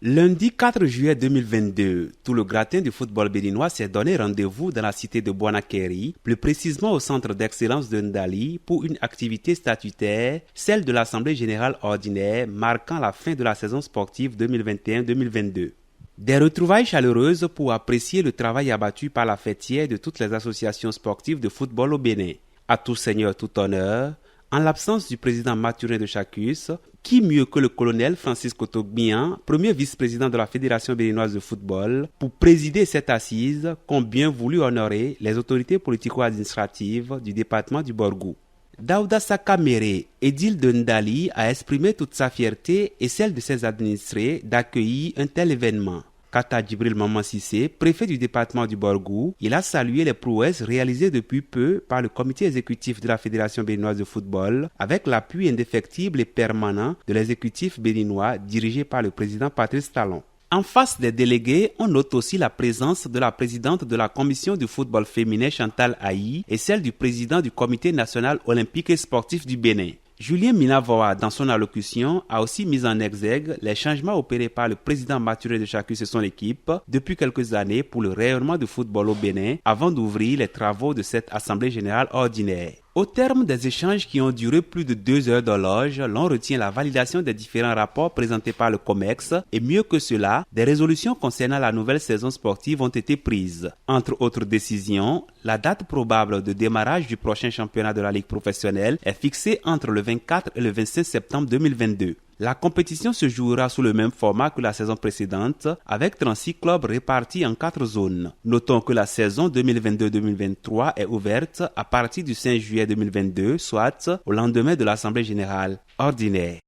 Lundi 4 juillet 2022, tout le gratin du football béninois s'est donné rendez-vous dans la cité de Boanakeri, plus précisément au centre d'excellence de Ndali, pour une activité statutaire, celle de l'Assemblée générale ordinaire, marquant la fin de la saison sportive 2021-2022. Des retrouvailles chaleureuses pour apprécier le travail abattu par la fêtière de toutes les associations sportives de football au Bénin. À tout seigneur, tout honneur, en l'absence du président Mathurin de Chacus, qui mieux que le colonel Francisco Togbian, premier vice-président de la Fédération béninoise de football, pour présider cette assise qu'ont bien voulu honorer les autorités politico-administratives du département du Borgou. Daouda Sakamere, édile de Ndali, a exprimé toute sa fierté et celle de ses administrés d'accueillir un tel événement. Quant à Djibril Maman Sissé, préfet du département du Borgou, il a salué les prouesses réalisées depuis peu par le comité exécutif de la Fédération béninoise de football avec l'appui indéfectible et permanent de l'exécutif béninois dirigé par le président Patrice Talon. En face des délégués, on note aussi la présence de la présidente de la commission du football féminin Chantal Aïe et celle du président du comité national olympique et sportif du Bénin. Julien Minavoa, dans son allocution, a aussi mis en exergue les changements opérés par le président Mathurin de Chacus et son équipe depuis quelques années pour le rayonnement du football au Bénin avant d'ouvrir les travaux de cette Assemblée générale ordinaire. Au terme des échanges qui ont duré plus de 2 heures d'horloge, l'on retient la validation des différents rapports présentés par le COMEX et mieux que cela, des résolutions concernant la nouvelle saison sportive ont été prises. Entre autres décisions, la date probable de démarrage du prochain championnat de la Ligue professionnelle est fixée entre le 24 et le 25 septembre 2022. La compétition se jouera sous le même format que la saison précédente, avec 36 clubs répartis en 4 zones. Notons que la saison 2022-2023 est ouverte à partir du 5 juillet 2022, soit au lendemain de l'Assemblée générale ordinaire.